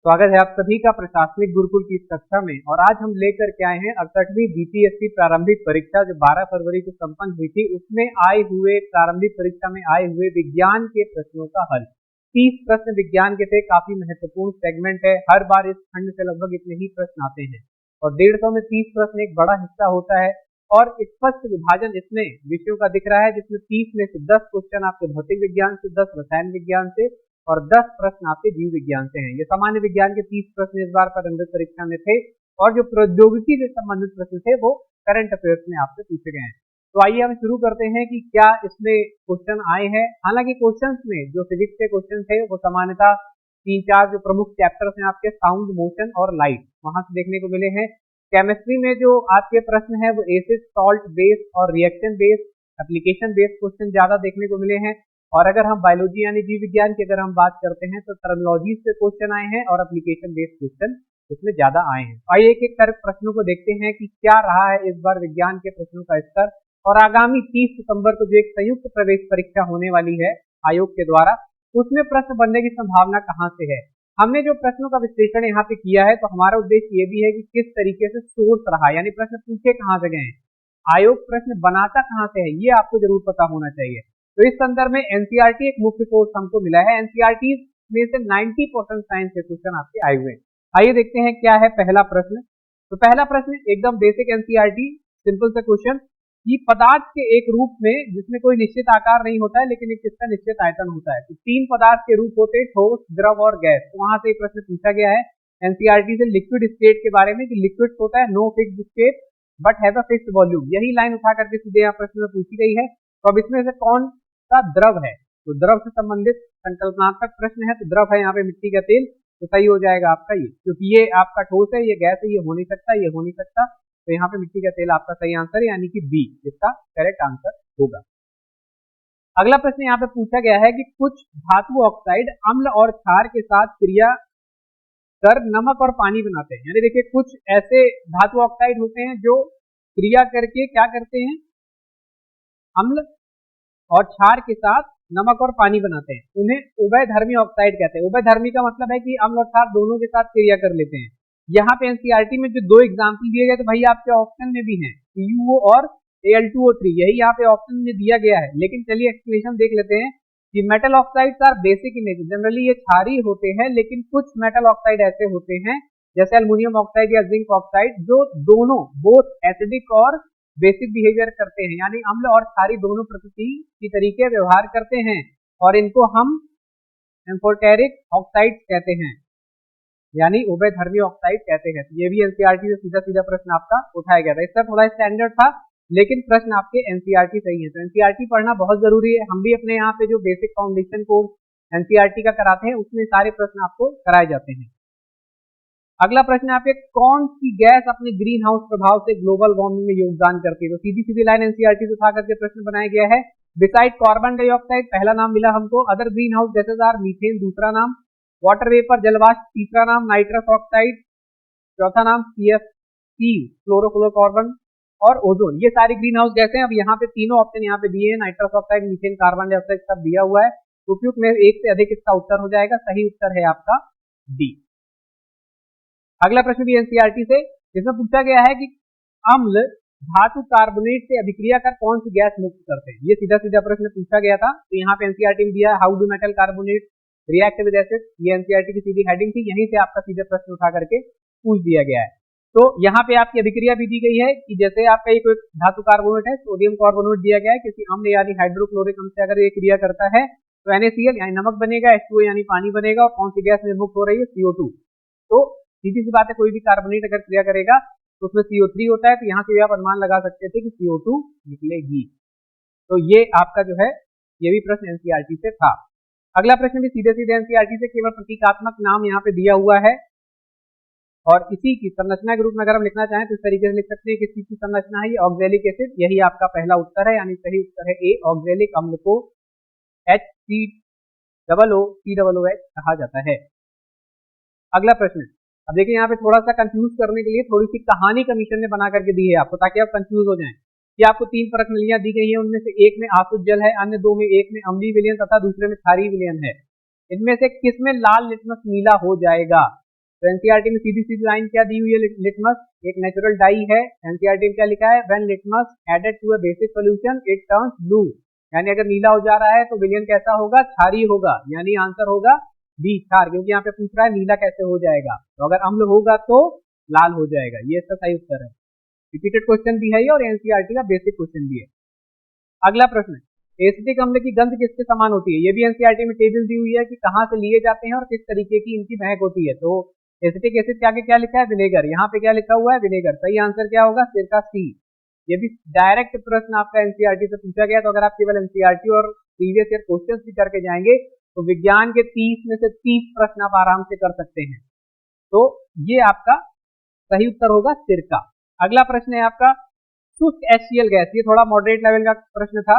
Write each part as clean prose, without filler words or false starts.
स्वागत है आप सभी का प्रशासनिक गुरुकुल की इस कक्षा में। और आज हम लेकर के आए हैं 68वीं बीपीएससी प्रारंभिक परीक्षा जो 12 फरवरी को संपन्न हुई थी, उसमें आए हुए प्रारंभिक परीक्षा में आए हुए विज्ञान के प्रश्नों का हल। 30 प्रश्न विज्ञान के थे, काफी महत्वपूर्ण सेगमेंट है। हर बार इस खंड से लगभग इतने ही प्रश्न आते हैं और 150 में 30 प्रश्न एक बड़ा हिस्सा होता है। और स्पष्ट विभाजन इसमें विषयों का दिख रहा है, जिसमें 30 में से 10 क्वेश्चन आपके भौतिक विज्ञान से, 10 रसायन विज्ञान से और 10 प्रश्न आपके जीव विज्ञान से हैं। ये सामान्य विज्ञान के 30 प्रश्न इस बार प्रारंभिक परीक्षा में थे और जो प्रौद्योगिकी से संबंधित प्रश्न थे वो करंट अफेयर्स में आपसे पूछे गए हैं। तो आइए हम शुरू करते हैं कि क्या इसमें क्वेश्चन आए हैं। हालांकि क्वेश्चंस में जो फिजिक्स के क्वेश्चन थे वो सामान्यतः 3-4 जो प्रमुख चैप्टर्स हैं आपके साउंड, मोशन और लाइट, वहां से देखने को मिले हैं। केमिस्ट्री में जो आपके प्रश्न है वो एसिड, सॉल्ट बेस्ड और reaction based, application based question ज्यादा देखने को मिले हैं। और अगर हम बायोलॉजी यानी जीव विज्ञान की अगर हम बात करते हैं तो टर्मिनोलॉजी से क्वेश्चन आए हैं और एप्लीकेशन बेस्ड क्वेश्चन इसमें ज्यादा आए हैं। आइए एक एक कर प्रश्नों को देखते हैं कि क्या रहा है इस बार विज्ञान के प्रश्नों का स्तर। और आगामी 30 सितंबर को जो एक संयुक्त प्रवेश परीक्षा होने वाली है आयोग के द्वारा, उसमें प्रश्न बनने की संभावना कहां से है। हमने जो प्रश्नों का विश्लेषण यहाँ पे किया है तो हमारा उद्देश्य ये भी है कि किस तरीके से सोर्स रहा, यानी प्रश्न पूछे कहां से गए, आयोग प्रश्न बनाता कहां से है, ये आपको जरूर पता होना चाहिए। तो इस संदर्भ में एनसीईआरटी एक मुख्य सोर्स हमको मिला है। एनसीईआरटी में से 90% साइंस के क्वेश्चन आपके आए हुए हैं। आइए देखते हैं क्या है पहला प्रश्न। तो पहला प्रश्न एकदम बेसिक एनसीईआरटी सिंपल सा क्वेश्चन कि पदार्थ के एक रूप में जिसमें कोई निश्चित आकार नहीं होता है लेकिन एक इसका निश्चित आयतन होता है, तो 3 पदार्थ के रूप होते हैं, ठोस, द्रव और गैस। तो वहां से प्रश्न पूछा गया है एनसीईआरटी से लिक्विड स्टेट के बारे में कि लिक्विड होता है no fixed state but have a fixed volume. यही लाइन उठा करके सीधे यहाँ प्रश्न में पूछी गई है। तो अब इसमें से कौन सा द्रव है, तो द्रव से संबंधित संकल्पनात्मक प्रश्न है। तो द्रव है यहाँ पे मिट्टी का तेल, तो सही हो जाएगा आपका ये, क्योंकि ये आपका ठोस है, ये गैस है, ये हो नहीं सकता, ये हो नहीं सकता। तो यहाँ पे मिट्टी का तेल आपका सही आंसर है, यानी कि बी इसका करेक्ट आंसर होगा। अगला प्रश्न यहाँ पे पूछा गया है कि कुछ धातु ऑक्साइड अम्ल और क्षार के साथ क्रिया कर नमक और पानी बनाते हैं। यानी देखिए कुछ ऐसे धातु ऑक्साइड होते हैं जो क्रिया करके क्या करते हैं, अम्ल और क्षार के साथ नमक और पानी बनाते हैं, उन्हें उभयधर्मी ऑक्साइड कहते हैं। उभयधर्मी का मतलब है कि अम्ल और क्षार दोनों के साथ क्रिया कर लेते हैं। यहाँ पे एनसीईआरटी में जो 2 एग्जाम्पल दिए गए तो भाई आपके ऑप्शन में भी हैं, CuO और Al2O3, यही यहाँ पे ऑप्शन में दिया गया है। लेकिन चलिए एक्सप्लेनेशन देख लेते हैं कि metal oxides are basic in nature, generally ये क्षारीय होते हैं, लेकिन कुछ मेटल ऑक्साइड ऐसे होते हैं जैसे एल्युमिनियम ऑक्साइड या जिंक ऑक्साइड जो दोनों बोथ एसिडिक और बेसिक बिहेवियर करते हैं, यानी अम्ल और क्षारीय दोनों प्रकृति की तरीके व्यवहार करते हैं और इनको हम एम्फोटेरिक ऑक्साइड कहते हैं, यानी उभयधर्मी ऑक्साइड कहते हैं। तो ये भी एनसीईआरटी से सीधा सीधा प्रश्न आपका उठाया गया था। इसका थोड़ा स्टैंडर्ड था लेकिन प्रश्न आपके एनसीईआरटी सही है। तो एनसीईआरटी पढ़ना बहुत जरूरी है। हम भी अपने यहाँ पे जो बेसिक फाउंडेशन कोर्स एनसीईआरटी का कराते हैं उसमें सारे प्रश्न आपको कराए जाते हैं। अगला प्रश्न आपके कौन सी गैस अपने ग्रीन हाउस प्रभाव से ग्लोबल वार्मिंग में योगदान करती है। तो सीधी सीधी लाइन एनसीईआरटी से उठा करके प्रश्न बनाया गया है। बिसाइड कार्बन डाइऑक्साइड पहला नाम मिला हमको, other green house gases are methane दूसरा नाम, वाटर वेपर जलवाष्प तीसरा नाम, नाइट्रस ऑक्साइड चौथा नाम, CFC फ्लोरोफ्लोरोकार्बन और ओजोन, ये सारी ग्रीन हाउस गैसें। अब यहाँ पे तीनों ऑप्शन यहाँ पे दिए हैं, nitrous oxide, methane, carbon dioxide सब दिया हुआ है। उपयुक्त में एक से अधिक इसका उत्तर हो जाएगा। सही उत्तर है आपका डी। अगला प्रश्न भी एनसीईआरटी से, जिसमें पूछा गया है कि अम्ल धातु कार्बोनेट से अभिक्रिया कर कौन सी गैस मुक्त करते हैं। ये सीधा सीधा प्रश्न पूछा गया था। तो यहाँ पे एनसीईआरटी में दिया है how do metal carbonate react with acid, ये एनसीईआरटी की सीधी हेडिंग थी, यहीं से आपका सीधा प्रश्न उठा करके पूछ दिया गया है। तो यहाँ पे आपकी अभिक्रिया भी दी गई है कि जैसे आपका एक धातु कार्बोनेट है, सोडियम कार्बोनेट दिया गया है, किसी अम्ल यानी हाइड्रोक्लोरिक अम्ल से अगर ये क्रिया करता है तो NaCl यानी नमक बनेगा, H2O यानी पानी बनेगा और कौन सी गैस निर्मुक्त हो रही है, CO2। तो सीधी सी बात है, कोई भी कार्बोनेट अगर क्रिया करेगा तो उसमें CO3 होता है, तो यहाँ से भी आप अनुमान लगा सकते थे कि CO2 निकलेगी। तो ये आपका जो है ये भी प्रश्न एनसीईआरटी से था। अगला प्रश्न भी सीधे सीधे एनसीईआरटी से, केवल प्रतीकात्मक नाम यहाँ पे दिया हुआ है और इसी की संरचना के रूप में अगर हम लिखना चाहें तो इस तरीके से लिख सकते हैं कि किस चीज की संरचना है, ये ऑक्सैलिक एसिड, यही आपका पहला उत्तर है, यानी सही उत्तर है ए। ऑक्सैलिक अम्ल को HCOOH कहा जाता है। अगला प्रश्न, अब देखिए यहाँ पे थोड़ा सा कंफ्यूज करने के लिए थोड़ी सी कहानी कमीशन ने बना करके दी है आपको, ताकि आप कंफ्यूज हो जाएं कि आपको 3 प्रश्नावलियां दी गई हैं, उनमें से एक में आसुत जल है, अन्य 2 में, एक में अम्लीय विलयन तथा दूसरे में क्षारीय विलयन है। इनमें से किसमें लाल लिटमस नीला हो जाएगा। तो एनसीईआरटी में सीधी सीधी लाइन क्या दी हुई है, लिटमस एक नेचुरल डाई है। एनसीईआरटी में क्या लिखा है, when litmus added to a basic solution it turns blue, यानी अगर नीला हो जा रहा है तो विलयन कैसा होगा, क्षारीय होगा, यानी आंसर होगा बी क्षार, क्योंकि यहाँ पे पूछ रहा है नीला कैसे हो जाएगा, तो अगर अम्ल होगा तो लाल हो जाएगा, ये इसका सही उत्तर है। रिपीटेड क्वेश्चन भी है ये और एनसीईआरटी का बेसिक क्वेश्चन भी है। अगला प्रश्न, एसिटिक अम्ल की गंध किसके समान होती है, ये भी एनसीईआरटी में टेबल दी हुई है कि कहाँ से लिए जाते हैं और किस तरीके की इनकी महक होती है। तो एसिटिक एसिड के आगे क्या लिखा है, विनेगर, यहाँ पे क्या लिखा हुआ है, विनेगर, सही आंसर क्या होगा, सिरका सी। ये भी डायरेक्ट प्रश्न आपका एनसीईआरटी से पूछा गया, तो अगर आप केवल एनसीईआरटी और प्रीवियस ईयर क्वेश्चंस भी करके जाएंगे तो विज्ञान के 30 में से 30 प्रश्न आप आराम से कर सकते हैं। तो ये आपका सही उत्तर होगा सिरका। अगला प्रश्न है आपका शुष्क HCl गैस, ये थोड़ा मॉडरेट लेवल का प्रश्न था।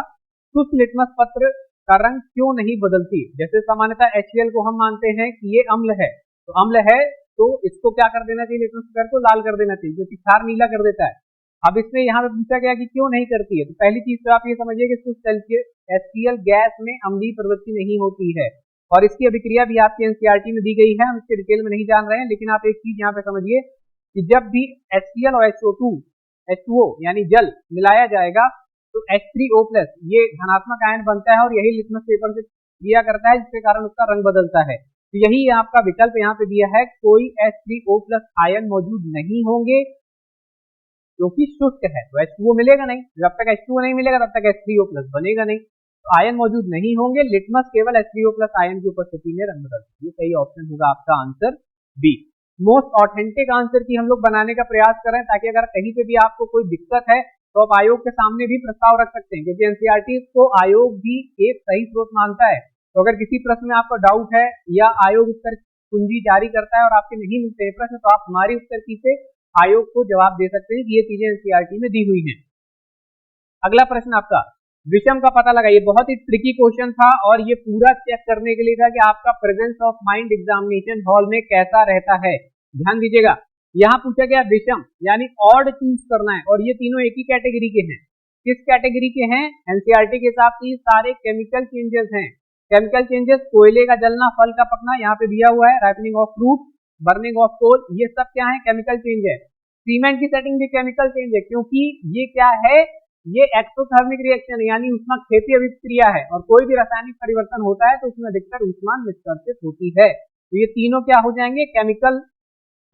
शुष्क लिटमस पत्र का रंग क्यों नहीं बदलती, जैसे सामान्यतः HCl को हम मानते हैं कि ये अम्ल है, तो अम्ल है तो इसको क्या कर देना चाहिए, लिटमस पेपर को लाल कर देना चाहिए, जो कि क्षार नीला कर देता है। अब इसमें यहाँ पे पूछा गया कि क्यों नहीं करती है, तो पहली चीज तो आप ये समझिए कि शुष्क HCl गैस में अम्लीय प्रवृत्ति नहीं होती है, और इसकी अभिक्रिया भी आपके एनसीईआरटी में दी गई है, हम इसके डिटेल में नहीं जान रहे हैं, लेकिन आप एक चीज यहाँ पे समझिए कि जब भी HCl और H2O यानी जल मिलाया जाएगा तो H3O+ ये धनात्मक आयन बनता है और यही लिटमस पेपर से क्रिया करता है, जिसके कारण उसका रंग बदलता है। तो यही आपका विकल्प यहाँ पे दिया है, कोई H3O+ आयन मौजूद नहीं होंगे क्योंकि शुष्क है, तो H2O मिलेगा नहीं, जब तक H2O नहीं मिलेगा तब तक H3O+ बनेगा नहीं, तो आयन मौजूद नहीं होंगे, लिटमस केवल H3O+ आयन की उपस्थिति में रंग बदलता है। ये सही ऑप्शन होगा आपका answer B. Most authentic answer की हम लोग बनाने का प्रयास करें, ताकि अगर कहीं पे भी आपको कोई दिक्कत है तो आप आयोग के सामने भी प्रस्ताव रख सकते हैं, क्योंकि एनसीईआरटी को आयोग भी एक सही स्रोत मानता है। तो अगर किसी प्रश्न में आपको डाउट है या आयोग उत्तर कुंजी जारी करता है और आपके नहीं मिलते हैं प्रश्न, तो आप हमारी उत्तर की से आयोग को जवाब दे सकते हैं कि ये चीजें एनसीईआरटी में दी हुई हैं। अगला प्रश्न आपका विषम का पता लगाइए, बहुत ही ट्रिकी क्वेश्चन था और ये पूरा चेक करने के लिए था कि आपका presence of mind examination hall में कैसा रहता है। ध्यान दीजिएगा, यहाँ पूछा गया विषम यानी ऑड चूज करना है, और ये तीनों एक ही कैटेगरी के हैं। किस कैटेगरी के हैं, एनसीईआरटी के हिसाब से सारे केमिकल चेंजेस हैं। केमिकल चेंजेस, कोयले का जलना, फल का पकना, यहाँ पे दिया हुआ है ripening of fruit, burning of coal, ये सब क्या है, केमिकल चेंज है। सीमेंट की सेटिंग भी केमिकल चेंज है, क्योंकि ये क्या है, ये एक्सोथर्मिक रिएक्शन यानी ऊष्माक्षेपीय अभिक्रिया है, और कोई भी रासायनिक परिवर्तन होता है तो उसमें अधिकतर ऊष्मा निष्कर्षित होती है। तो ये तीनों क्या हो जाएंगे, केमिकल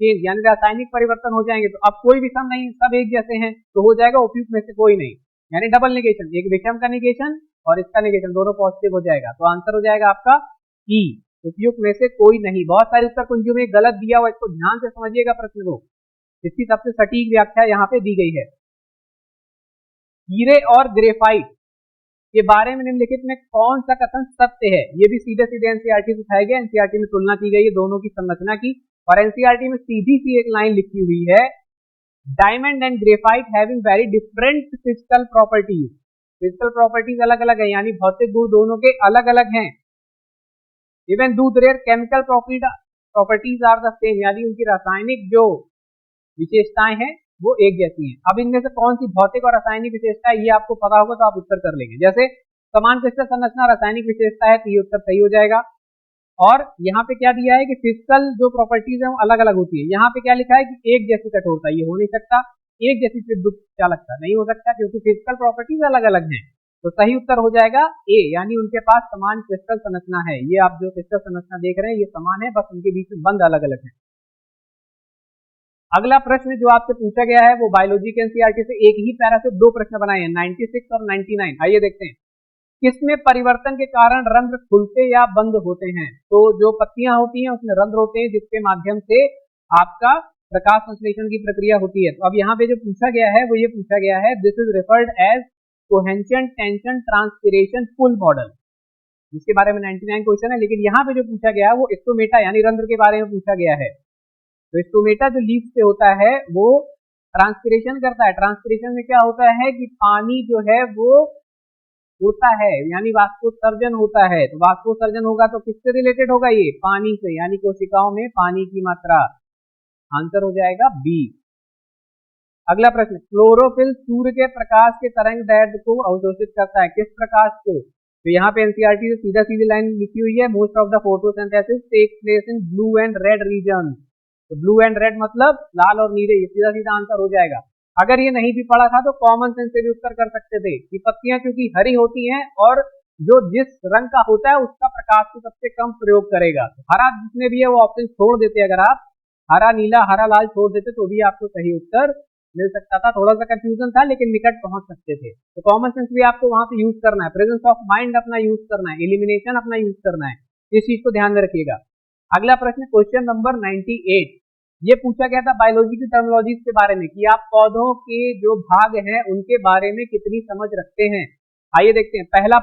चेंज यानी रासायनिक परिवर्तन हो जाएंगे। तो अब कोई विषम नहीं, सब एक जैसे हैं, तो हो जाएगा उपयुक्त में से कोई नहीं, यानी डबल निगेशन, एक विषम का निगेशन और इसका निगेशन, दोनों पॉजिटिव हो जाएगा। तो आंसर हो जाएगा आपका ई, उपयुक्त में से कोई नहीं। बहुत सारे उत्तर कुंजियों में गलत दिया हुआ, इसको ध्यान से समझिएगा प्रश्न को, इसकी सबसे सटीक व्याख्या यहाँ पे दी गई है। हीरे और ग्रेफाइट के बारे में निम्नलिखित में कौन सा कथन सत्य है, ये भी सीधे सीधे एनसीईआरटी से उठाया गया। एनसीईआरटी में तुलना की गई है दोनों की संरचना की, और एनसीईआरटी में सीधी सी एक लाइन लिखी हुई है, diamond and graphite having very different physical properties. Physical properties अलग अलग है, यानी भौतिक गुण दोनों के अलग अलग हैं। Even though their chemical properties are the same, यानी उनकी रासायनिक जो विशेषताएं हैं वो एक जैसी हैं। अब इनमें से कौन सी भौतिक और रासायनिक विशेषता है, ये आपको पता होगा तो आप उत्तर कर लेंगे। जैसे समान क्रिस्टल संरचना रासायनिक विशेषता है, तो ये उत्तर सही हो जाएगा। और यहाँ पे क्या दिया है कि फिजिकल जो प्रॉपर्टीज है वो अलग अलग होती है। यहाँ पे क्या लिखा है कि एक जैसी कठोरता, ये हो नहीं सकता। एक जैसी विद्युत चालकता नहीं हो सकता, क्योंकि फिजिकल प्रॉपर्टीज अलग अलग हैं। तो सही उत्तर हो जाएगा ए, यानी उनके पास समान क्रिस्टल संरचना है। ये आप जो क्रिस्टल संरचना देख रहे हैं ये समान है, बस उनके बीच में बंध अलग अलग है। अगला प्रश्न जो आपसे पूछा गया है वो बायोलॉजी के एनसीईआरटी से एक ही पैरा से दो प्रश्न बनाए हैं, 96 और 99। आइए देखते हैं, किसमें परिवर्तन के कारण रंध्र खुलते या बंद होते हैं। तो जो पत्तियां होती हैं उसमें रंध्र होते हैं, जिसके माध्यम से आपका प्रकाश संश्लेषण की प्रक्रिया होती है। तो अब यहाँ पे जो पूछा गया है वो ये पूछा गया है, this is referred as coherent tension transpiration pull model, जिसके बारे में 99 क्वेश्चन है। लेकिन यहाँ पे जो पूछा गया है वो स्टोमेटा यानी रंध्र के बारे में पूछा गया है। तो स्टोमेटा जो लीफ से होता है वो ट्रांसपिरेशन करता है। ट्रांसपिरेशन में क्या होता है कि पानी जो है वो उड़ता है, यानी वाष्पोत्सर्जन होता है। तो वाष्पोत्सर्जन होगा तो किससे रिलेटेड होगा, ये पानी से, यानी कोशिकाओं में पानी की मात्रा। आंसर हो जाएगा बी। अगला प्रश्न, क्लोरोफिल सूर्य के प्रकाश के तरंग दैर्ध्य को अवशोषित करता है, किस प्रकाश को। तो यहाँ पे एनसीईआरटी से सीधा सीधी लाइन लिखी हुई है, most of the photosynthesis takes place in blue and red region. तो ब्लू एंड रेड मतलब लाल और नीले, ये सीधा सीधा आंसर हो जाएगा। अगर ये नहीं भी पढ़ा था तो कॉमन सेंस से भी उत्तर कर सकते थे कि पत्तियां क्योंकि हरी होती हैं और जो जिस रंग का होता है उसका प्रकाश को सबसे कम प्रयोग करेगा। तो हरा जितने भी है वो ऑप्शन छोड़ देते, अगर आप हरा नीला हरा लाल छोड़ देते तो भी आपको सही उत्तर मिल सकता था। थोड़ा सा कंफ्यूजन था लेकिन निकट पहुंच सकते थे। तो कॉमन सेंस भी आपको वहां पे यूज करना है, प्रेजेंस ऑफ माइंड अपना यूज करना है, एलिमिनेशन अपना यूज करना है, इस चीज को ध्यान में रखिएगा। अगला प्रश्न क्वेश्चन नंबर 98, ये पूछा गया था बायोलॉजी की टर्मिनोलॉजीज के बारे में कि आप पौधों के जो भाग हैं उनके बारे में कितनी समझ रखते हैं। आइए देखते हैं। पहला,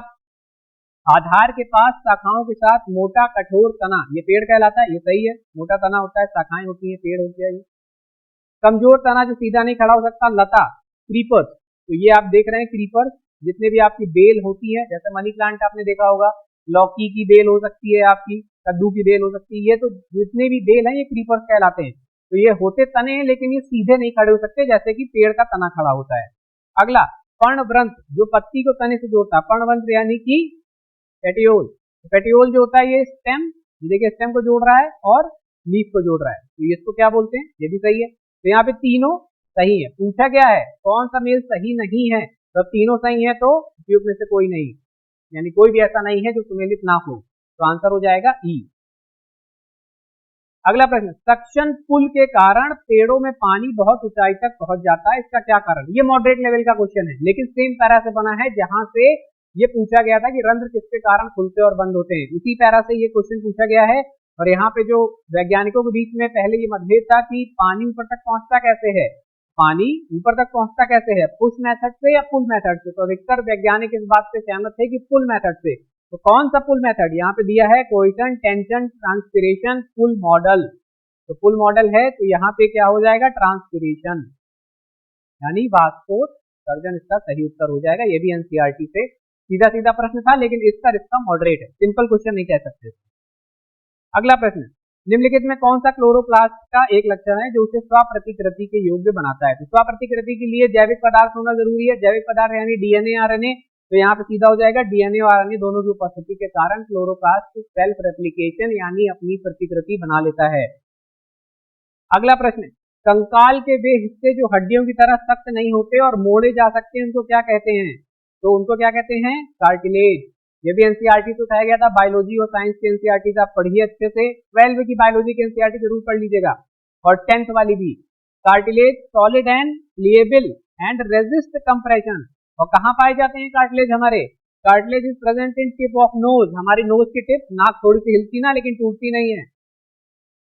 आधार के पास शाखाओं के साथ मोटा कठोर तना, ये पेड़ कहलाता है, ये सही है, मोटा तना होता है, शाखाएं होती है, पेड़ होती है। कमजोर तना जो सीधा नहीं खड़ा हो सकता, लता, क्रीपर्स, तो ये आप देख रहे हैं क्रीपर्स, जितने भी आपकी बेल होती है, जैसे मनी प्लांट आपने देखा होगा, लौकी की बेल हो सकती है, आपकी कद्दू की बेल हो सकती है, ये तो जितने भी बेल हैं ये क्रीपर्स कहलाते हैं। तो ये होते तने हैं लेकिन ये सीधे नहीं खड़े हो सकते जैसे कि पेड़ का तना खड़ा होता है। अगला, पर्णवृंत, जो पत्ती को तने से जोड़ता है, पर्णवृंत यानी कि पेटियोल, पेटियोल जो होता है ये स्टेम, देखिए स्टेम को जोड़ रहा है और लीफ को जोड़ रहा है, तो ये इसको क्या बोलते हैं, ये भी सही है। तो यहाँ पे तीनों सही है। पूछा गया है कौन सा मेल सही नहीं है, तो तीनों सही है तो उपयुक्त में से कोई नहीं, यानी कोई भी ऐसा नहीं है जो सुमेलित ना हो, तो आंसर हो जाएगा ई। अगला प्रश्न, सक्शन पुल के कारण पेड़ों में पानी बहुत ऊंचाई तक पहुंच जाता है, इसका क्या कारण। ये मॉडरेट लेवल का क्वेश्चन है लेकिन सेम पैरा से बना है जहां से ये पूछा गया था कि रंध्र किसके कारण खुलते और बंद होते हैं, उसी पैरा से ये क्वेश्चन पूछा गया है। और यहाँ पे जो वैज्ञानिकों के बीच में पहले ये मतभेद था कि पानी ऊपर तक पहुंचता कैसे है, पानी ऊपर तक पहुंचता कैसे है, पुश मेथड से या पुल मेथड से। तो अधिकतर वैज्ञानिक इस बात से सहमत थे कि पुल मेथड से। तो कौन सा पुल मेथड, यहाँ पे दिया है question, tension, transpiration, pull model. तो पुल मॉडल है तो यहाँ पे क्या हो जाएगा, ट्रांसपिरेशन यानी वाष्पोत्सर्जन, इसका सही उत्तर हो जाएगा। ये भी एनसीईआरटी से सीधा सीधा प्रश्न था लेकिन इसका मॉडरेट है, सिंपल क्वेश्चन नहीं कह सकते। अगला प्रश्न, निम्नलिखित में कौन सा क्लोरोप्लास्ट का एक लक्षण है जो उसे स्वप्रतिकृति के योग्य बनाता है। तो स्वप्रतिकृति के लिए जैविक पदार्थ होना जरूरी है, जैविक पदार्थ यानी डीएनए आरएनए, तो यहाँ पे सीधा हो जाएगा डीएनए और आरएनए दोनों की उपस्थिति के कारण क्लोरोप्लास्ट सेल्फ रेप्लिकेशन यानी अपनी प्रतिकृति बना लेता है। अगला प्रश्न, कंकाल के वे हिस्से जो हड्डियों की तरह सख्त नहीं होते और मोड़े जा सकते हैं उनको क्या कहते हैं, तो उनको क्या कहते हैं, कार्टिलेज। ये भी एनसीईआरटी से उठाया गया था, बायोलॉजी और साइंस के एनसीईआरटी आप पढ़िए अच्छे से, 12वीं की बायोलॉजी के एनसीईआरटी जरूर पढ़ लीजिएगा और 10th वाली भी। Cartilage solid and pliable and resist compression, और कहाँ पाए जाते हैं कार्टिलेज हमारे, cartilage is present in tip of nose, हमारी नोज की टिप, नाक थोड़ी सी हिलती ना लेकिन टूटती नहीं है।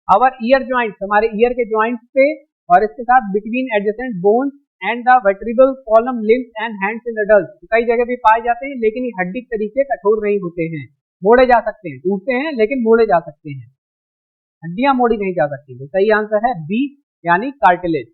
आवर ईयर ज्वाइंट्स, हमारे ईयर के ज्वाइंट्स पे, और इसके साथ between adjacent bones and the vertebral column limbs and hands in adults, कई जगह भी पाए जाते हैं लेकिन ये हड्डी के तरीके कठोर नहीं होते हैं, मोड़े जा सकते हैं, टूटते हैं लेकिन मोड़े जा सकते हैं, हड्डियां मोड़ी नहीं जा सकती। तो सही आंसर है बी यानी कार्टिलेज।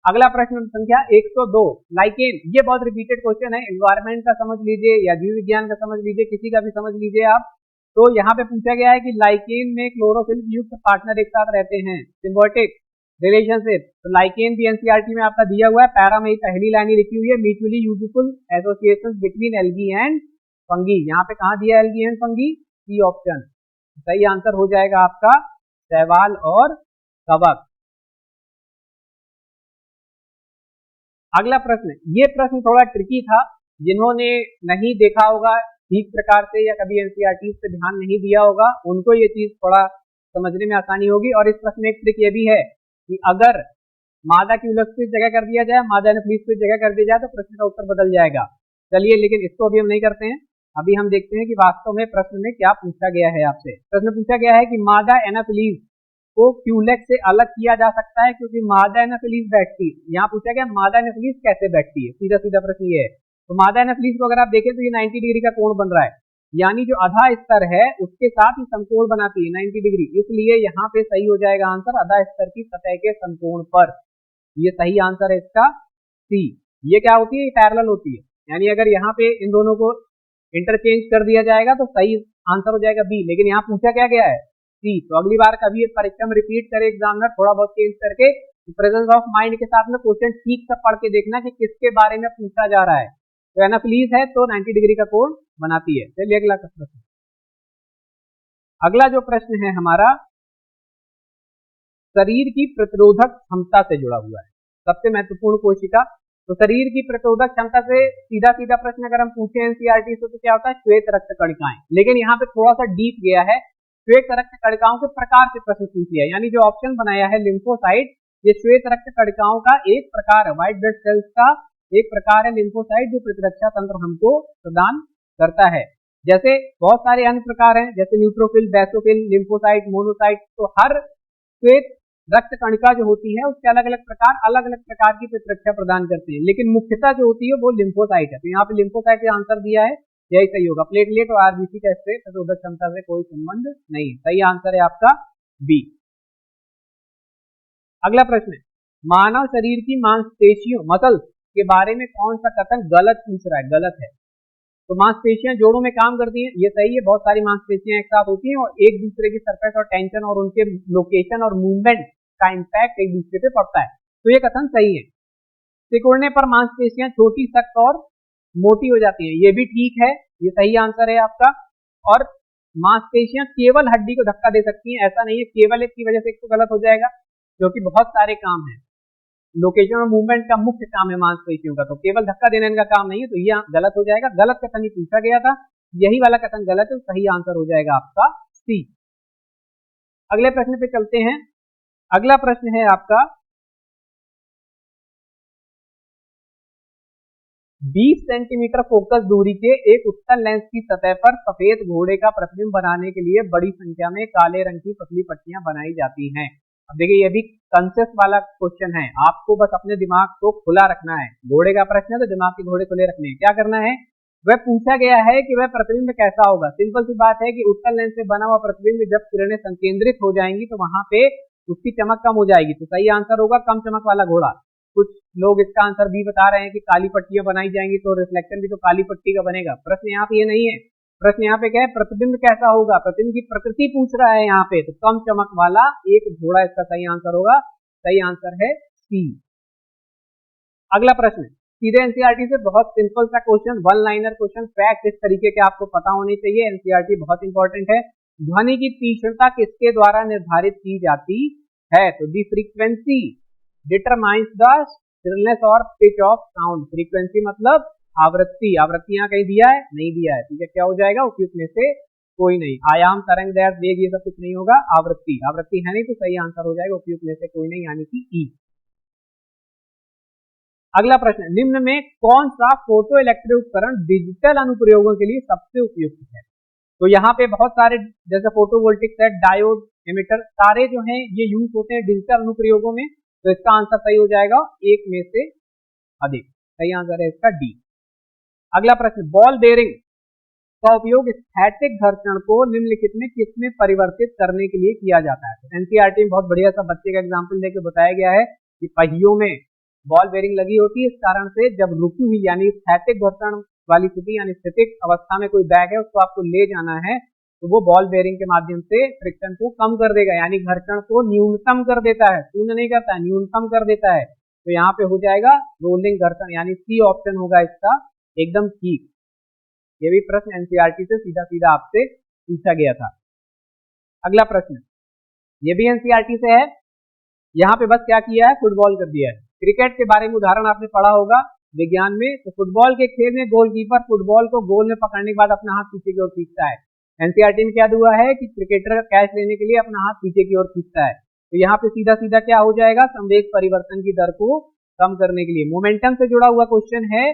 अगला प्रश्न संख्या 102, लाइकेन, ये बहुत रिपीटेड क्वेश्चन है, एनवायरमेंट का समझ लीजिए या जीव विज्ञान का समझ लीजिए, किसी का भी समझ लीजिए आप। तो यहाँ पे पूछा गया है कि लाइकेन में क्लोरोफिल युक्त पार्टनर एक साथ रहते हैं, सिम्बायोटिक रिलेशनशिप। तो लाइकेन भी एनसीईआरटी में आपका दिया हुआ है, पैरा में ही पहली लाइन लिखी हुई है, mutually useful associations between algae and fungi. यहाँ पे कहाँ दिया algae and fungi, C option. सही आंसर हो जाएगा आपका शैवाल और कवक। अगला प्रश्न, ये प्रश्न थोड़ा ट्रिकी था, जिन्होंने नहीं देखा होगा ठीक प्रकार से या कभी एनसीईआरटी पे ध्यान नहीं दिया होगा उनको ये चीज थोड़ा समझने में आसानी होगी। और इस प्रश्न में एक ट्रिक ये भी है कि अगर मादा क्यूलस को इस जगह कर दिया जाए, मादा एनाफिलीज को इस जगह कर दिया जाए तो प्रश्न का उत्तर बदल जाएगा। चलिए, लेकिन इसको अभी हम नहीं करते हैं, अभी हम देखते हैं कि वास्तव में प्रश्न में क्या पूछा गया है आपसे। प्रश्न पूछा गया है कि मादा एनाफिलीज को क्यूलेक्स से अलग किया जा सकता है क्योंकि मादा एनाफिलीज बैठती है। यहाँ पूछा गया मादा एनाफिलीज कैसे बैठती है, सीधा सीधा प्रश्न ये है। तो मादा एनाफिलीज को अगर आप देखें तो ये 90 डिग्री का कोण बन रहा है, यानी जो आधा स्तर है उसके साथ ही समकोण बनाती है 90 डिग्री, इसलिए यहाँ पे सही हो जाएगा आंसर आधा स्तर की सतह के समकोण पर। ये सही आंसर है इसका सी। ये क्या होती है, ये पैरेलल होती है, यानी अगर यहाँ पे इन दोनों को इंटरचेंज कर दिया जाएगा तो सही आंसर हो जाएगा बी, लेकिन यहाँ पूछा क्या गया है सी। तो अगली बार कभी परीक्षा में रिपीट करे एग्जामिनर, थोड़ा बहुत चेंज करके प्रेजेंस ऑफ माइंड के साथ में क्वेश्चन ठीक से पढ़ के देखना कि किसके बारे में पूछा जा रहा है। तो एनाफिलीज है तो 90 डिग्री का कोण बनाती है। चलिए अगला प्रश्न, अगला जो प्रश्न है हमारा शरीर की प्रतिरोधक क्षमता से जुड़ा हुआ है, सबसे महत्वपूर्ण कोशिका। तो शरीर की प्रतिरोधक क्षमता से सीधा सीधा प्रश्न अगर हम पूछे एनसीईआरटी से तो क्या होता है, श्वेत रक्त कणिकाएं। लेकिन यहाँ पे थोड़ा सा डीप गया है, श्वेत रक्त कणिकाओं के प्रकार से प्रश्न पूछ लिया, यानी जो ऑप्शन बनाया है लिम्फोसाइट, ये श्वेत रक्त कणिकाओं का एक प्रकार है, व्हाइट ब्लड सेल्स का एक प्रकार है लिम्फोसाइट, जो प्रतिरक्षा तंत्र हमको प्रदान करता है। जैसे बहुत सारे अन्य प्रकार हैं, जैसे न्यूट्रोफिल, बेसोफिल, लिम्फोसाइट, मोनोसाइट। तो हर श्वेत रक्त कणिका जो होती है उसके अलग अलग प्रकार की प्रतिरक्षा प्रदान करते हैं, लेकिन मुख्यतः जो होती है वो लिम्फोसाइट है। तो यहाँ पे लिम्फोसाइट का आंसर दिया है, यही सही होगा। प्लेटलेट और आरबीसी का इससे प्रतिरोधक क्षमता से कोई संबंध नहीं। सही आंसर है आपका बी। अगला प्रश्न है, मानव शरीर की मांसपेशियों मसल्स के बारे में कौन सा कथन गलत पूछ रहा है, गलत है। तो मांसपेशियां जोड़ों में काम करती हैं, ये सही है, बहुत सारी मांसपेशियां एक साथ होती हैं और एक दूसरे की सरफेस और टेंशन और उनके लोकेशन और मूवमेंट का इंपैक्ट एक दूसरे पे पड़ता है, तो ये कथन सही है। सिकुड़ने पर मांसपेशियां छोटी, सख्त और मोटी हो जाती हैं, ये भी ठीक है, ये सही आंसर है आपका। और मांसपेशियां केवल हड्डी को धक्का दे सकती हैं, ऐसा नहीं है, केवल एक की वजह से एक तो गलत हो जाएगा, क्योंकि बहुत सारे काम हैं, लोकेशन और मूवमेंट का मुख्य काम है मांसपेशियों का, तो केवल धक्का देने का काम नहीं है, तो ये गलत हो जाएगा। गलत कथन ही पूछा गया था, यही वाला कथन गलत है, सही आंसर हो जाएगा आपका सी। अगले प्रश्न पे चलते हैं। अगला प्रश्न है आपका 20 सेंटीमीटर फोकस दूरी के एक उत्तल लेंस की सतह पर सफेद घोड़े का प्रतिबिंब बनाने के लिए बड़ी संख्या में काले रंग की पतली पट्टियां बनाई जाती हैं। अब देखिए ये भी कंसेप्ट वाला क्वेश्चन है, आपको बस अपने दिमाग को खुला रखना है। घोड़े का प्रश्न है तो दिमाग के घोड़े खुले रखने हैं। क्या करना है, वह पूछा गया है कि वह प्रतिबिंब कैसा होगा। सिंपल सी बात है कि उत्तल लेंस से बना हुआ प्रतिबिंब जब किरणें संकेंद्रित हो जाएंगी तो वहां पे उसकी चमक कम हो जाएगी, तो सही आंसर होगा कम चमक वाला घोड़ा। कुछ लोग इसका आंसर भी बता रहे हैं कि काली पट्टियां बनाई जाएंगी तो रिफ्लेक्शन भी तो काली पट्टी का बनेगा। प्रश्न यहाँ पे ये नहीं है, प्रश्न यहाँ पे क्या है, प्रतिबिंब कैसा होगा, प्रतिबिंब की प्रकृति पूछ रहा है यहाँ पे, तो कम चमक वाला एक घोड़ा इसका सही आंसर होगा। सही आंसर है सी। अगला प्रश्न सीधे एनसीईआरटी से बहुत सिंपल सा question, one liner question, fact इस तरीके के आपको पता होने चाहिए। एनसीईआरटी बहुत इंपॉर्टेंट है। ध्वनि की तीक्ष्णता किसके द्वारा निर्धारित की जाती है, तो the frequency determines the shrillness और पिच ऑफ साउंड। फ्रीक्वेंसी मतलब आवृत्ति, आवृत्ति यहाँ कहीं दिया है, नहीं दिया है, ठीक है, क्या हो जाएगा, उपयुक्त में से कोई नहीं। आयाम, तरंग, दैर्घ्य, वेग ये सब कुछ नहीं होगा, आवृत्ति, आवृत्ति है नहीं तो सही आंसर हो जाएगा उपयुक्त में से कोई नहीं, यानी कि ई। अगला प्रश्न, निम्न में कौन सा फोटो इलेक्ट्रिक उपकरण डिजिटल अनुप्रयोगों के लिए सबसे उपयुक्त है। तो यहाँ पे बहुत सारे जैसे फोटोवोल्टिक सेट, डायोड, एमिटर, सारे जो हैं ये यूज होते हैं डिजिटल अनुप्रयोगों में, तो इसका आंसर सही हो जाएगा एक में से अधिक। सही आंसर है इसका डी। अगला प्रश्न, बॉल बेयरिंग का उपयोग स्थैतिक घर्षण को निम्नलिखित में किसमें परिवर्तित करने के लिए किया जाता है। तो एनसीईआरटी में बहुत बढ़िया सा बच्चे का एग्जाम्पल देकर बताया गया है कि पहियों में बॉल बेयरिंग लगी होती है, इस कारण से जब रुकी हुई यानी स्थैतिक घर्षण वाली स्थिति यानी स्थितिक अवस्था में कोई बैग है उसको आपको ले जाना है, तो वो बॉल बेयरिंग के माध्यम से फ्रिक्शन को कम कर देगा, यानी घर्षण को न्यूनतम कर देता है, शून्य नहीं करता है, न्यूनतम कर देता है। तो यहाँ पे हो जाएगा रोलिंग घर्षण, यानी सी ऑप्शन होगा इसका एकदम ठीक। ये भी प्रश्न एनसीईआरटी से सीधा सीधा आपसे पूछा गया था। अगला प्रश्न, ये भी एनसीईआरटी से है, यहाँ पे बस क्या किया है, फुटबॉल कर दिया है। क्रिकेट के बारे में उदाहरण आपने पढ़ा होगा विज्ञान में, तो फुटबॉल के खेल में गोलकीपर फुटबॉल को गोल में पकड़ने के बाद अपना हाथ पीछे की ओर खींचता है। एनसीईआरटी में क्या हुआ है कि क्रिकेटर कैच लेने के लिए अपना हाथ पीछे की ओर खींचता है, तो यहाँ पे सीधा सीधा क्या हो जाएगा, संवेग परिवर्तन की दर को कम करने के लिए। मोमेंटम से जुड़ा हुआ क्वेश्चन है,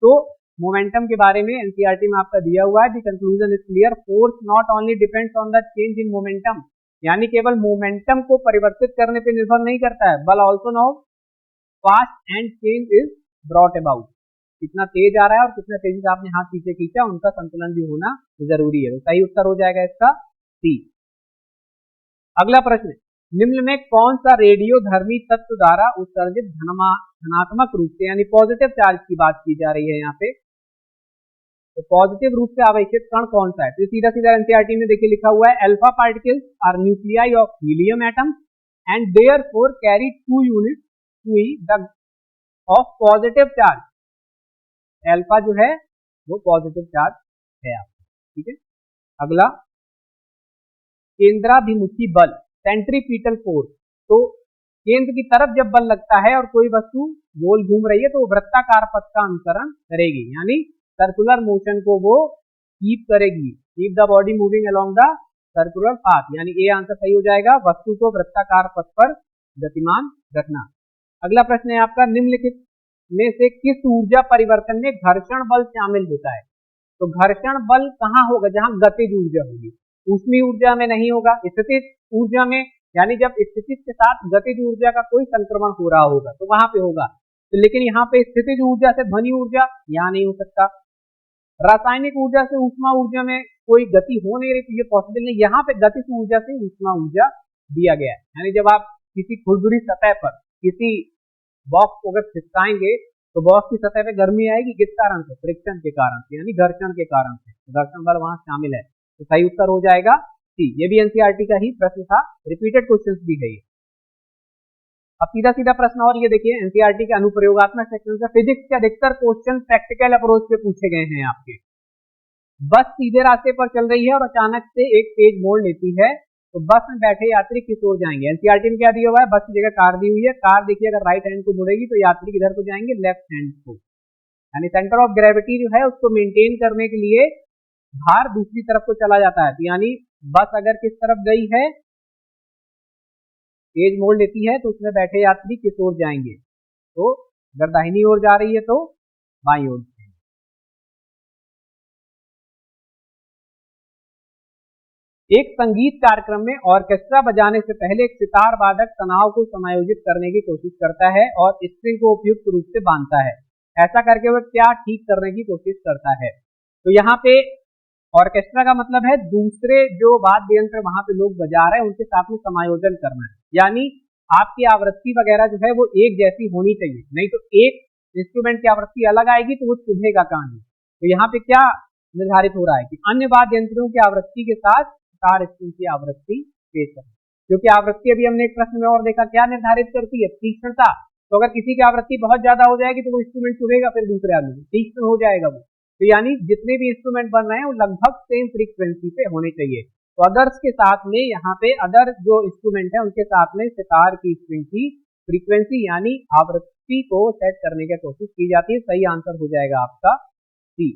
तो मोमेंटम के बारे में एनसीईआरटी में आपका दिया हुआ है, the conclusion is clear, force not only depends on the change in momentum, यानी केवल मोमेंटम को परिवर्तित करने पर निर्भर नहीं करता है, बल also now fast and change is brought about, कितना तेज आ रहा है और कितना तेजी से आपने हाथ पीछे खींचा, उनका संतुलन भी होना जरूरी है। तो सही उत्तर हो जाएगा इसका सी। अगला प्रश्न, निम्न में कौन सा रेडियोधर्मी तत्व द्वारा उत्सर्जित धनात्मक रूप से यानी पॉजिटिव चार्ज की बात की जा रही है यहाँ पे, तो पॉजिटिव रूप से आवेशित कण कौन सा है। तो सीधा सीधा एनसीईआरटी में देखिए लिखा हुआ है, alpha particles are nuclei of helium atoms and therefore carry 2 units of positive charge. Alpha जो है वो पॉजिटिव चार्ज है आपका, ठीक है। अगला, केंद्राभिमुखी बल सेंट्रीपिटल फोर्स तो केंद्र की तरफ जब बल लगता है और कोई वस्तु गोल घूम रही है तो वो वृत्ताकार पथ का अनुसरण करेगी, यानी सर्कुलर मोशन को वो कीप करेगी, keep the body moving along the circular path, यानी ए आंसर सही हो जाएगा, वस्तु को वृत्ताकार पथ पर गतिमान रखना। अगला प्रश्न है आपका, निम्नलिखित में से किस ऊर्जा परिवर्तन में घर्षण बल शामिल होता है? तो घर्षण बल कहाँ होगा? जहां गतिज ऊर्जा होगी, ऊष्मीय ऊर्जा में नहीं होगा, स्थितिज ऊर्जा में, यानी जब स्थितिज के साथ गतिज ऊर्जा का कोई संक्रमण हो रहा होगा तो वहां पे होगा। तो लेकिन यहाँ पे स्थितिज ऊर्जा से ध्वनि ऊर्जा यहाँ नहीं हो सकता, रासायनिक ऊर्जा से ऊष्मा ऊर्जा में कोई गति हो नहीं रही तो ये पॉसिबल नहीं। यहाँ पे गतिज ऊर्जा से ऊष्मा ऊर्जा दिया गया है, यानी जब आप किसी खुरदुरी सतह पर किसी बॉक्स को अगर खिसकाएंगे तो बॉक्स की सतह पे गर्मी आएगी, किस कारण से? फ्रिक्शन के कारण से, यानी घर्षण के कारण से, घर्षण बल वहां शामिल है। तो सही उत्तर हो जाएगा सी। ये भी एनसीईआरटी का ही प्रश्न था, रिपीटेड क्वेश्चंस भी है ये। अब सीधा सीधा प्रश्न और ये देखिए, एनसीईआरटी के अनुप्रयोगात्मक सेक्शन से फिजिक्स के अधिकतर क्वेश्चन प्रैक्टिकल अप्रोच पे पूछे गए हैं आपके। बस सीधे रास्ते पर चल रही है और अचानक से एक तेज मोड़ लेती है, तो बस में बैठे यात्री किस ओर जाएंगे? एनसीईआरटी में क्या दिया हुआ है? बस की जगह कार दी हुई है, कार देखिए अगर राइट हैंड को मुड़ेगी तो यात्री किधर को जाएंगे? लेफ्ट हैंड को, यानी सेंटर ऑफ ग्रेविटी जो है उसको मेंटेन करने के लिए भार दूसरी तरफ को चला जाता है। तो यानी बस अगर किस तरफ गई है, तेज मोड़ लेती है, तो उसमें बैठे यात्री किस ओर जाएंगे? तो अगर दाहिनी ओर जा रही है तो बाईं ओर। एक संगीत कार्यक्रम में ऑर्केस्ट्रा बजाने से पहले एक सितार वादक तनाव को समायोजित करने की कोशिश करता है और स्ट्रिंग को उपयुक्त रूप से बांधता है। ऐसा करके वह क्या ठीक करने की कोशिश करता है? तो यहाँ पे ऑर्केस्ट्रा का मतलब है दूसरे जो वाद्य यंत्र वहां पे लोग बजा रहे हैं उनके साथ में समायोजन करना है, यानी आपकी आवृत्ति वगैरह जो है वो एक जैसी होनी चाहिए, नहीं तो एक इंस्ट्रूमेंट की आवृत्ति अलग आएगी तो वो चुभेगा कहानी। तो यहाँ पे क्या निर्धारित हो रहा है कि अन्य वाद्य यंत्रों की आवृत्ति के साथ सितार स्ट्रिंग की आवृत्ति पेश करें, क्योंकि आवृत्ति अभी हमने एक प्रश्न में और देखा क्या निर्धारित करती है? तीक्ष्णता। तो अगर किसी की आवृत्ति बहुत ज्यादा हो जाएगी तो वो इंस्ट्रूमेंट चुभेगा फिर दूसरे आदमी, तीक्ष्ण हो जाएगा वो। तो यानी जितने भी इंस्ट्रूमेंट बन रहे हैं वो लगभग सेम फ्रीक्वेंसी पे होने चाहिए। तो अदर्स के साथ में यहाँ पे अदर जो इंस्ट्रूमेंट है उनके साथ में सितार की स्ट्रिंग की फ्रीक्वेंसी यानी आवृत्ति को सेट करने की कोशिश की जाती है। सही आंसर हो जाएगा आपका सी।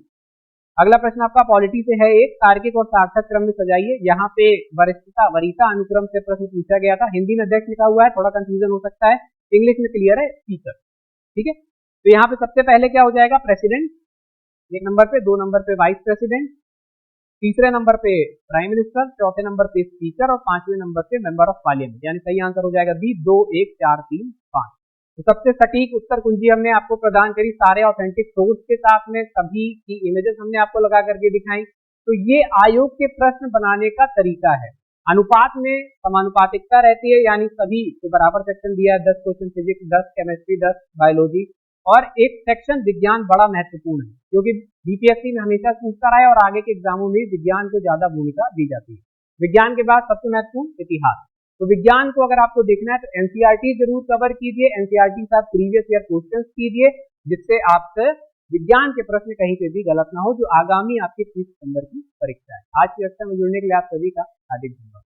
अगला प्रश्न आपका पॉलिटी से है, एक तार्किक और सार्थक क्रम में सजाइए। यहाँ पे वरिष्ठता वरीयता अनुक्रम से प्रश्न पूछा गया था। हिंदी में अध्यक्ष लिखा हुआ है, थोड़ा कंफ्यूजन हो सकता है, इंग्लिश में क्लियर है स्पीकर। ठीक है, तो यहाँ पे सबसे पहले क्या हो जाएगा? प्रेसिडेंट एक नंबर पे, 2 नंबर पे वाइस प्रेसिडेंट, तीसरे नंबर पे प्राइम मिनिस्टर, चौथे नंबर पे स्पीकर और 5वें नंबर पे मेंबर ऑफ पार्लियामेंट, यानी सही आंसर हो जाएगा बी 2 1 4 3 5। तो सबसे सटीक उत्तर कुंजी हमने आपको प्रदान करी, सारे ऑथेंटिक सोर्स के साथ में सभी की इमेजेस हमने आपको लगा करके दिखाई। तो ये आयोग के प्रश्न बनाने का तरीका है। अनुपात में समानुपातिकता रहती है, यानी सभी को बराबर सेक्शन दिया है, 10 क्वेश्चन फिजिक्स, 10 केमिस्ट्री, 10 बायोलॉजी और एक सेक्शन विज्ञान बड़ा महत्वपूर्ण है, क्योंकि बीपीएससी में हमेशा पूछता रहा है और आगे के एग्जामों में विज्ञान को ज्यादा भूमिका दी जाती है। विज्ञान के बाद सबसे महत्वपूर्ण इतिहास। तो विज्ञान को अगर आपको देखना है तो एनसीईआरटी जरूर कवर कीजिए, एनसीईआरटी के साथ प्रीवियस ईयर क्वेश्चंस कीजिए, जिससे आपसे विज्ञान के प्रश्न कहीं पे भी गलत ना हो, जो आगामी आपकी 30 सितंबर की परीक्षा है। आज की कक्षा में जुड़ने के लिए आप सभी का हार्दिक धन्यवाद।